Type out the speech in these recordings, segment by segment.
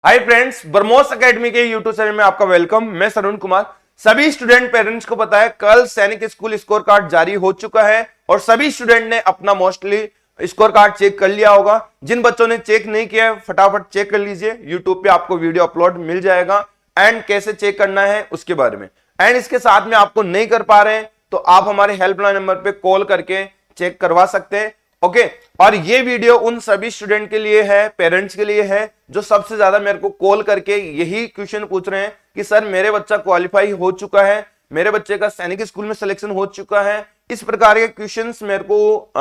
Hi friends, BrahMos academy के YouTube channel में आपका वेलकम। मैं सरुण कुमार। सभी स्टूडेंट पेरेंट्स को पता है कल सैनिक स्कूल स्कोर कार्ड जारी हो चुका है और सभी स्टूडेंट ने अपना मोस्टली स्कोर कार्ड चेक कर लिया होगा। जिन बच्चों ने चेक नहीं किया है फटाफट चेक कर लीजिए, यूट्यूब पे आपको वीडियो अपलोड मिल जाएगा एंड कैसे चेक करना है उसके बारे में। एंड इसके साथ में आपको नहीं कर पा रहे हैं तो आप हमारे हेल्पलाइन नंबर पे कॉल करके चेक करवा सकते हैं। ओके, और ये वीडियो उन सभी स्टूडेंट के लिए है, पेरेंट्स के लिए है जो सबसे ज्यादा मेरे को कॉल करके यही क्वेश्चन पूछ रहे हैं कि सर मेरे बच्चा क्वालिफाई हो चुका है, मेरे बच्चे का सैनिक स्कूल में सिलेक्शन हो चुका है। इस प्रकार के क्वेश्चंस मेरे को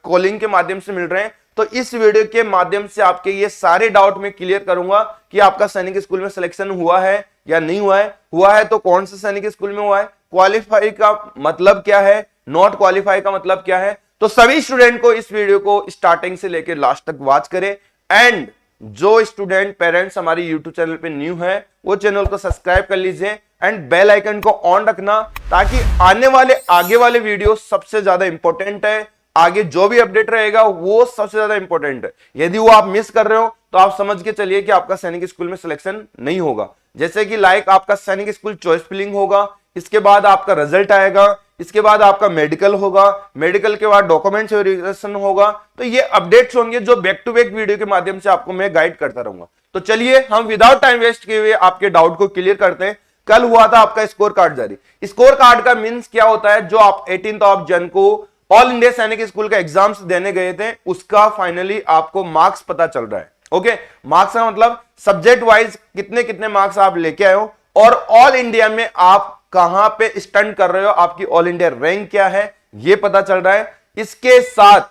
कॉलिंग के माध्यम से मिल रहे हैं। तो इस वीडियो के माध्यम से आपके ये सारे डाउट मैं क्लियर करूंगा कि आपका सैनिक स्कूल में सिलेक्शन हुआ है या नहीं हुआ है तो कौन से सैनिक स्कूल में हुआ है, क्वालिफाई का मतलब क्या है, नॉट क्वालिफाई का मतलब क्या है। तो सभी स्टूडेंट को इस वीडियो को स्टार्टिंग से लेकर लास्ट तक वॉच करें। एंड जो स्टूडेंट पेरेंट्स हमारी यूट्यूब चैनल पे न्यू है वो चैनल को सब्सक्राइब कर लीजिए एंड बेल आइकन को ऑन रखना ताकि आने वाले आगे वाले वीडियो सबसे ज्यादा इंपॉर्टेंट है। आगे जो भी अपडेट रहेगा वो सबसे ज्यादा इंपॉर्टेंट है। यदि वो आप मिस कर रहे हो तो आप समझ के चलिए कि आपका सैनिक स्कूल में सिलेक्शन नहीं होगा। जैसे कि लाइक आपका सैनिक स्कूल चॉइस फिलिंग होगा, इसके बाद आपका रिजल्ट आएगा, इसके बाद आपका मेडिकल होगा, मेडिकल के बाद डॉक्यूमेंट्स वेरिफिकेशन होगा। तो ये अपडेट्स होंगे जो बैक टू बैक वीडियो के माध्यम से आपको मैं गाइड करता रहूंगा। तो चलिए हम विदाउट टाइम वेस्ट किए हुए आपके डाउट को क्लियर करते हैं। कल हुआ था आपका स्कोर कार्ड जारी। स्कोर कार्ड का मींस क्या होता है, जो आप 18 ऑफ जन को ऑल इंडिया सैनिक स्कूल का एग्जाम्स देने गए थे उसका फाइनली आपको मार्क्स पता चल रहा है। ओके, मार्क्स का मतलब सब्जेक्ट वाइज कितने कितने मार्क्स आप लेके आए हो और ऑल इंडिया में आप कहां पे स्टैंड कर रहे हो, आपकी ऑल इंडिया रैंक क्या है ये पता चल रहा है। इसके साथ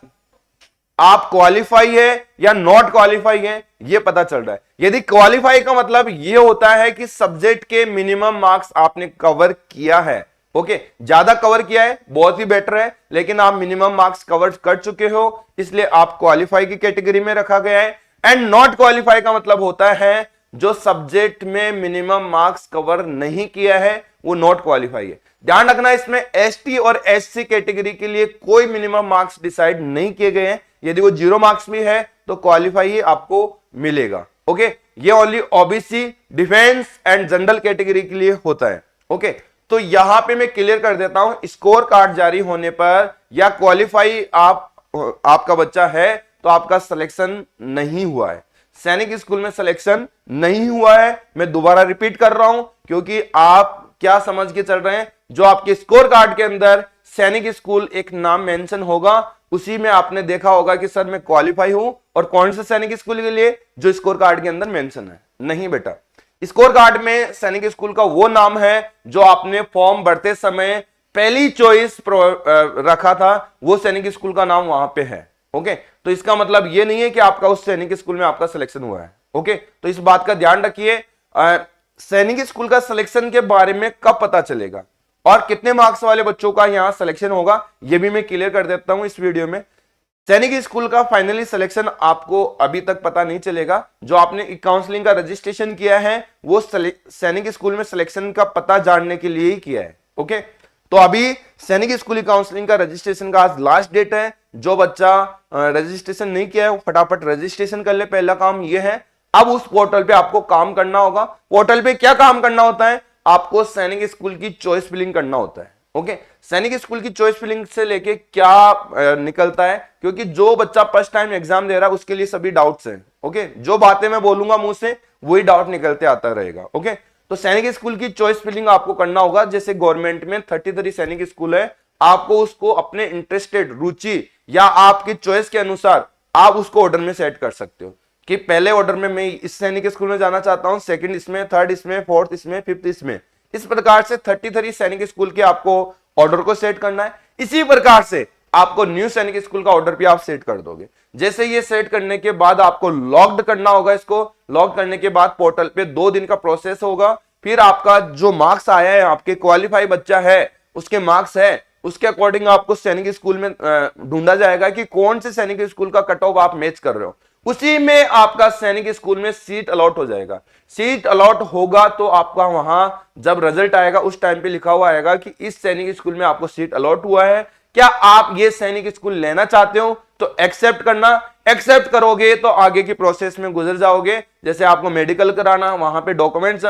आप क्वालिफाई है या नॉट क्वालिफाई है ये पता चल रहा है। यदि क्वालिफाई का मतलब ये होता है कि सब्जेक्ट के मिनिमम मार्क्स आपने कवर किया है। ओके, ज्यादा कवर किया है बहुत ही बेटर है, लेकिन आप मिनिमम मार्क्स कवर कर चुके हो इसलिए आप क्वालिफाई की कैटेगरी में रखा गया है। एंड नॉट क्वालिफाई का मतलब होता है जो सब्जेक्ट में मिनिमम मार्क्स कवर नहीं किया है वो नॉट क्वालिफाई है। ध्यान रखना इसमें एसटी और एससी कैटेगरी के लिए कोई मिनिमम मार्क्स डिसाइड नहीं किए गए हैं। यदि वो 0 मार्क्स भी है तो क्वालिफाई ही आपको मिलेगा। ओके, ये only OBC, defence and general category के लिए होता है। ओके, तो यहां पे मैं क्लियर कर देता हूं, स्कोर कार्ड जारी होने पर या क्वालिफाई आपका बच्चा है तो आपका सिलेक्शन नहीं हुआ है, सैनिक स्कूल में सिलेक्शन नहीं हुआ है। मैं दोबारा रिपीट कर रहा हूं क्योंकि आप क्या समझ के चल रहे हैं, जो आपके स्कोर कार्ड के अंदर सैनिक स्कूल एक नाम मेंशन होगा उसी में आपने देखा होगा कि सर मैं क्वालिफाई हूं और कौन से सैनिक स्कूल के लिए जो स्कोर कार्ड के अंदर मेंशन है। नहीं बेटा, स्कोर कार्ड में सैनिक स्कूल का वो नाम है जो आपने फॉर्म भरते समय पहली चॉइस रखा था, वो सैनिक स्कूल का नाम वहां पे है। ओके, तो इसका मतलब ये नहीं है कि आपका उस सैनिक स्कूल में आपका सिलेक्शन हुआ है। ओके, तो इस बात का ध्यान रखिए। सैनिक स्कूल का सिलेक्शन के बारे में कब पता चलेगा और कितने मार्क्स वाले बच्चों का यहां सिलेक्शन होगा ये भी मैं क्लियर कर देता हूं इस वीडियो में। सैनिक स्कूल का फाइनली सिलेक्शन आपको अभी तक पता नहीं चलेगा। जो आपने काउंसलिंग का रजिस्ट्रेशन किया है वो सैनिक स्कूल में सिलेक्शन का पता जानने के लिए ही किया है। ओके, तो अभी सैनिक स्कूल काउंसलिंग का रजिस्ट्रेशन का आज लास्ट डेट है। जो बच्चा रजिस्ट्रेशन नहीं किया है वो फटाफट रजिस्ट्रेशन कर ले। पहला काम ये है, अब उस पोर्टल पे आपको काम करना होगा। पोर्टल पे क्या काम करना होता है, आपको सैनिक स्कूल की चॉइस फिलिंग करना होता है। ओके, सैनिक स्कूल की चॉइस फिलिंग से लेके क्या निकलता है, क्योंकि जो बच्चा फर्स्ट टाइम एग्जाम दे रहा है उसके लिए सभी डाउट्स हैं। ओके, जो बातें मैं बोलूंगा मुंह से वही डाउट निकलते आता रहेगा। ओके, तो सैनिक स्कूल की चॉइस फिलिंग आपको करना होगा। जैसे गवर्नमेंट में 33 सैनिक स्कूल है, आपको उसको अपने इंटरेस्टेड, रुचि या आपकी चॉइस के अनुसार आप उसको ऑर्डर में सेट कर सकते हो कि पहले ऑर्डर में मैं इस सैनिक स्कूल में जाना चाहता हूं, सेकंड इसमें, थर्ड इसमें, फोर्थ इसमें, फिफ्थ इसमें। इस प्रकार से 33 सैनिक स्कूल के आपको ऑर्डर को सेट करना है। इसी प्रकार से आपको न्यू सैनिक स्कूल का ऑर्डर भी आप सेट कर दोगे। जैसे ये सेट करने के बाद आपको लॉग्ड करना होगा। इसको लॉग करने के बाद पोर्टल पे 2 दिन का प्रोसेस होगा। फिर आपका जो मार्क्स आया है, आपके क्वालिफाई बच्चा है उसके मार्क्स है, उसके अकॉर्डिंग आपको सैनिक स्कूल में ढूंढा जाएगा कि कौन से सैनिक स्कूल का कट ऑफ आप मैच कर रहे हो। उसी में आपका सैनिक स्कूल में सीट अलॉट हो जाएगा। सीट अलॉट होगा तो आपका वहां जब रिजल्ट आएगा उस टाइम पे लिखा हुआ आएगा कि इस सैनिक स्कूल में आपको सीट अलॉट हुआ है, क्या आप ये सैनिक स्कूल लेना चाहते हो तो एक्सेप्ट करना, एक्सेप्ट करोगे तो आगे की प्रोसेस में गुजर जाओगे, जैसे आपको मेडिकल कराना, वहां पे डॉक्यूमेंट्स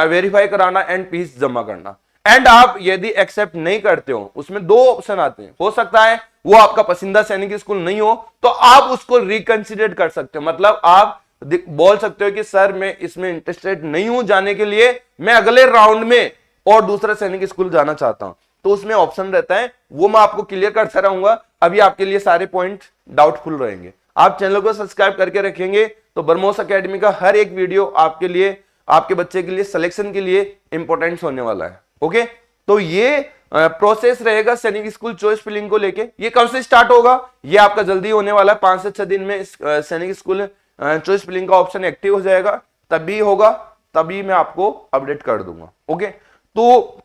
वेरीफाई कराना एंड फीस जमा करना। एंड आप यदि एक्सेप्ट नहीं करते हो, उसमें दो ऑप्शन आते हैं, हो सकता है वो आपका पसंदीदा सैनिक स्कूल नहीं हो तो आप उसको रिकंसिडर कर सकते हो, मतलब आप बोल सकते हो कि सर मैं इसमें इंटरेस्टेड नहीं हूं जाने के लिए, मैं अगले राउंड में और दूसरा सैनिक स्कूल जाना चाहता हूं, तो उसमें ऑप्शन रहता है, वो मैं आपको क्लियर करता रहूंगा। अभी आपके लिए सारे पॉइंट डाउटफुल रहेंगे। आप चैनल को सब्सक्राइब करके रखेंगे तो ब्रह्मोस एकेडमी का हर एक वीडियो आपके लिए, आपके बच्चे के लिए, सिलेक्शन के लिए इंपॉर्टेंट होने वाला है। ओके, तो ये प्रोसेस रहेगा सैनिक स्कूल चॉइस फिलिंग को लेके। ये कब से स्टार्ट होगा? ये आपका जल्दी होने वाला है, 5 से 6 दिन में सैनिक स्कूल चॉइस फिलिंग का ऑप्शन एक्टिव हो जाएगा, तभी होगा, तभी मैं आपको अपडेट कर दूंगा। ओके, तो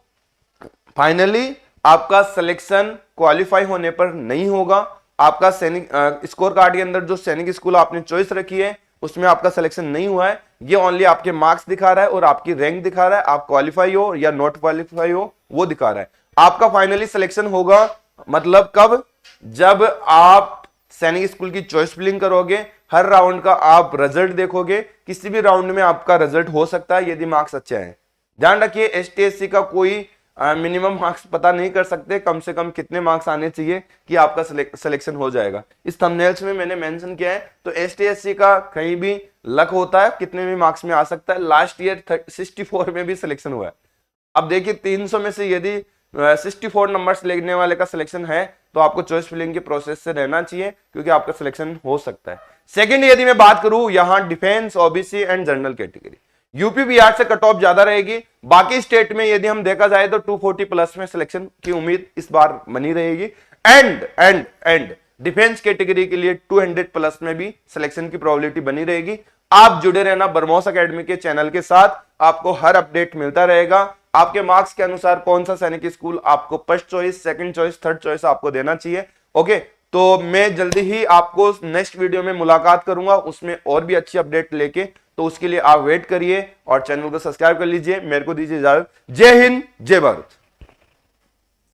फाइनली आपका सिलेक्शन क्वालिफाई होने पर नहीं होगा। आपका सैनिक स्कोर कार्ड के अंदर जो सैनिक स्कूल आपने चॉइस रखी है उसमें आपका सिलेक्शन नहीं हुआ है, ये ओनली आपके मार्क्स दिखा रहा है और आपकी रैंक दिखा रहा है, आप क्वालिफाई हो या नॉट क्वालिफाई हो वो दिखा रहा है। आपका फाइनली सिलेक्शन होगा मतलब कब? जब आप सैनिक स्कूल की चॉइस फिलिंग करोगे, हर राउंड का आप रिजल्ट देखोगे, किसी भी राउंड में आपका रिजल्ट हो सकता है यदि मार्क्स अच्छे हैं। ध्यान रखिए, एसटीएससी का कोई मिनिमम मार्क्स पता नहीं कर सकते, कम से कम कितने मार्क्स आने चाहिए कि आपका सिलेक्शन हो जाएगा। इस थंबनेल्स में मैंने मेंशन किया है, तो एसटीएससी का कहीं भी लक होता है, कितने भी मार्क्स में आ सकता है। लास्ट ईयर 64 में भी सिलेक्शन हुआ है। अब देखिए 300 में से यदि 64 नंबर्स लेने वाले का सिलेक्शन है तो आपको चॉइस फिलिंग के प्रोसेस से रहना चाहिए, क्योंकि आपका सिलेक्शन हो सकता है। सेकंड, यदि मैं बात करूं यहां defence, OBC and general category, UP Bihar से कट ऑफ ज्यादा रहेगी। बाकी स्टेट में यदि हम देखा जाए तो 240 प्लस में सिलेक्शन की उम्मीद इस बार बनी रहेगी। एंड डिफेंस कैटेगरी के लिए 200 प्लस में भी सिलेक्शन की प्रोबेबिलिटी बनी रहेगी। आप जुड़े रहना ब्रह्मोस एकेडमी के चैनल के साथ, आपको हर अपडेट मिलता रहेगा। आपके मार्क्स के अनुसार कौन सा सैनिक स्कूल आपको first choice, second choice, third choice आपको देना चाहिए। ओके, तो मैं जल्दी ही आपको नेक्स्ट वीडियो में मुलाकात करूंगा, उसमें और भी अच्छी अपडेट लेके, तो उसके लिए आप वेट करिए और चैनल को सब्सक्राइब कर लीजिए। मेरे को दीजिए इजाजत। जय हिंद, जय भारत।